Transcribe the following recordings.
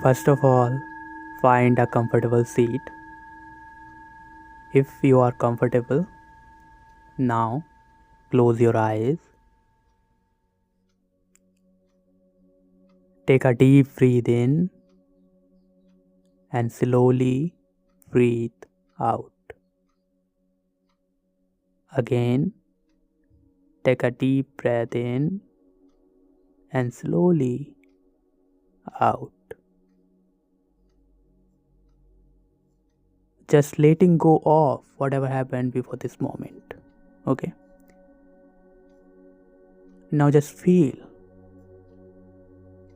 First of all, find a comfortable seat. If you are comfortable, now close your eyes. Take a deep breath in and slowly breathe out. Again, take a deep breath in and slowly out. Just letting go of whatever happened before this moment. Okay? Now just feel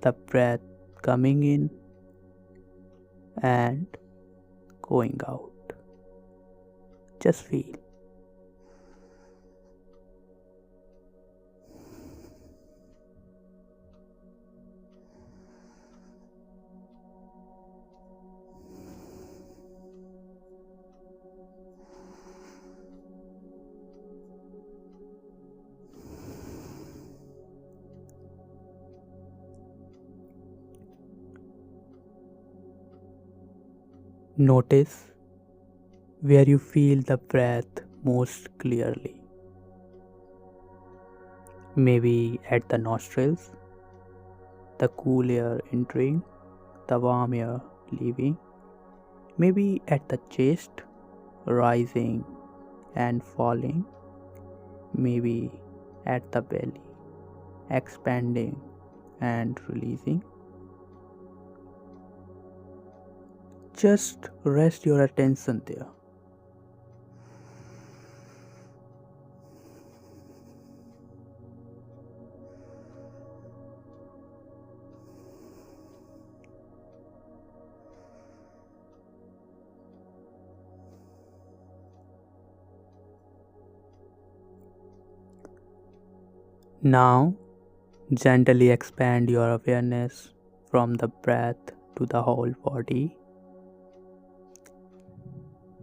the breath coming in and going out. Just feel. Notice where you feel the breath most clearly. Maybe at the nostrils, the cool air entering, the warm air leaving. Maybe at the chest, rising and falling. Maybe at the belly, expanding and releasing. Just rest your attention there. Now, gently expand your awareness from the breath to the whole body.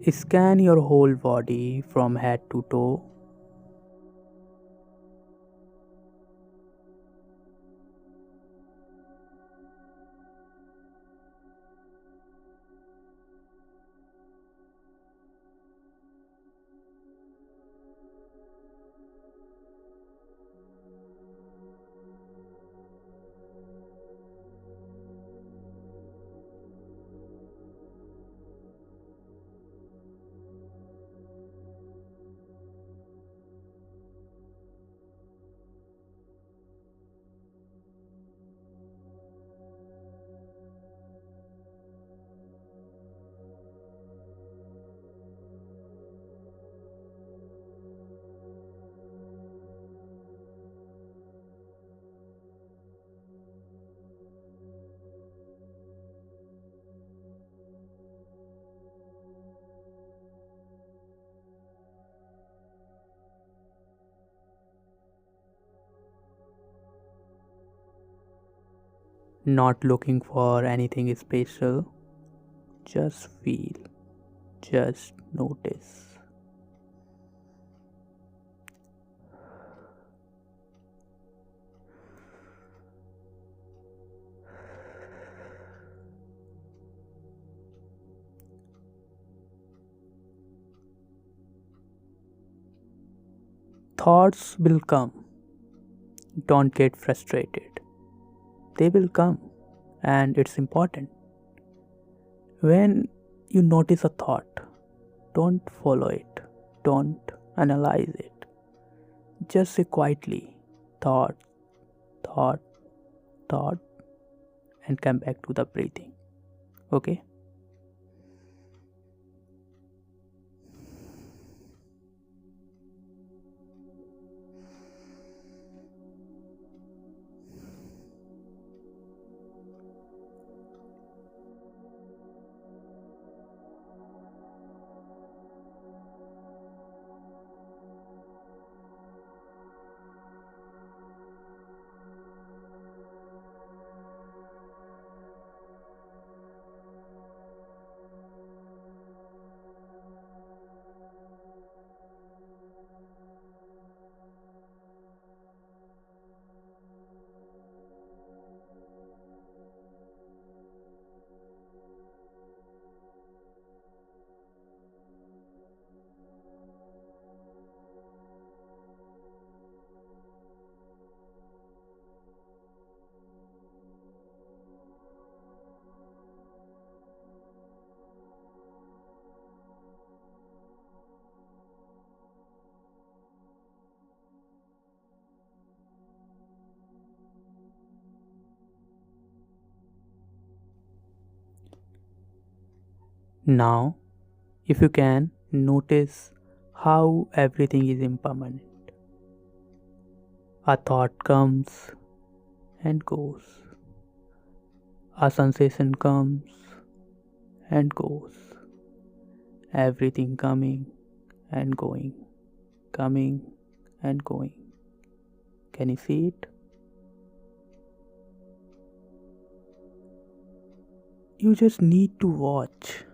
Scan your whole body from head to toe. Not looking for anything special, just feel, just notice. Thoughts will come. Don't get frustrated. They will come, and it's important. When you notice a thought, don't follow it, don't analyze it. Just say quietly, thought, thought, thought, and come back to the breathing. Okay? Now, if you can, notice how everything is impermanent. A thought comes and goes, a sensation comes and goes, everything coming and going, coming and going. Can you see it? You just need to watch.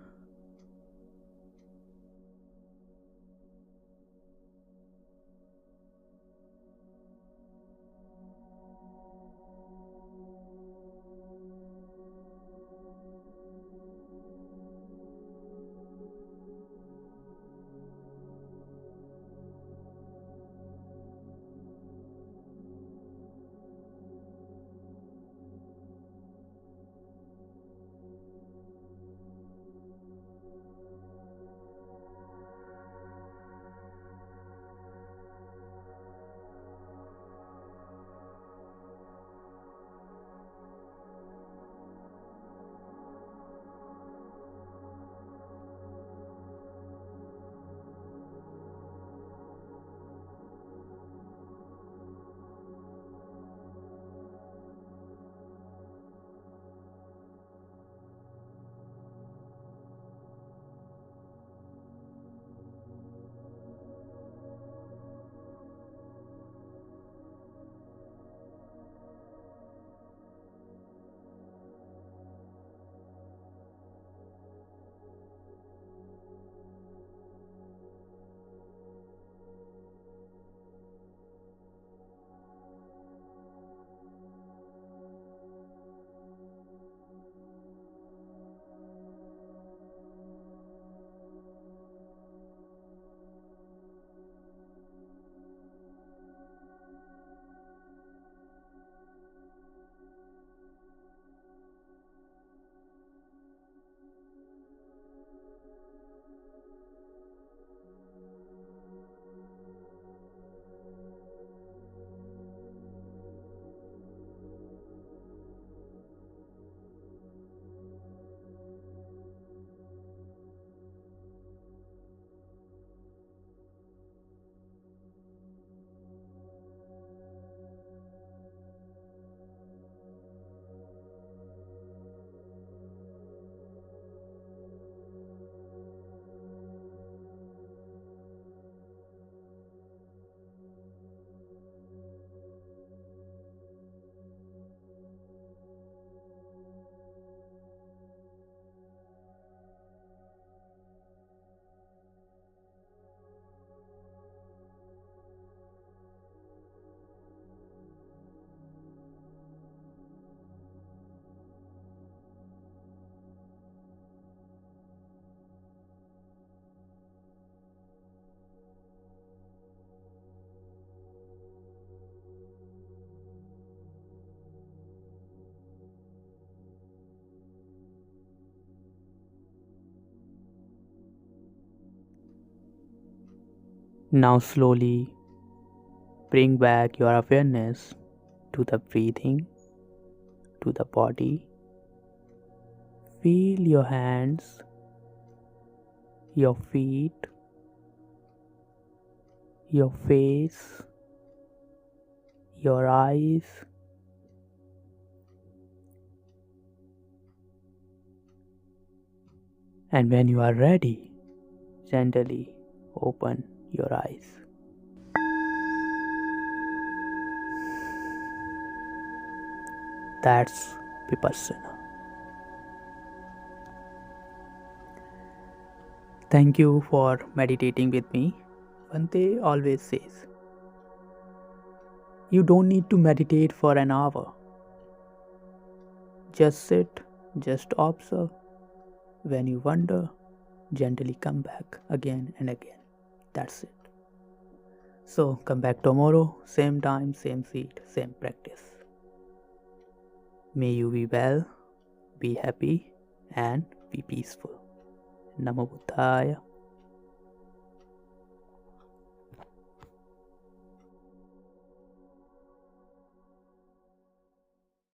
Now, slowly bring back your awareness to the breathing, to the body. Feel your hands, your feet, your face, your eyes. And when you are ready, gently open your eyes. That's Vipassana. Thank you for meditating with me. Bhante always says, you don't need to meditate for an hour. Just sit, just observe. When you wonder, gently come back again and again. That's it. So come back tomorrow, same time, same seat, same practice. May you be well, be happy, and be peaceful. Namo Buddhaya.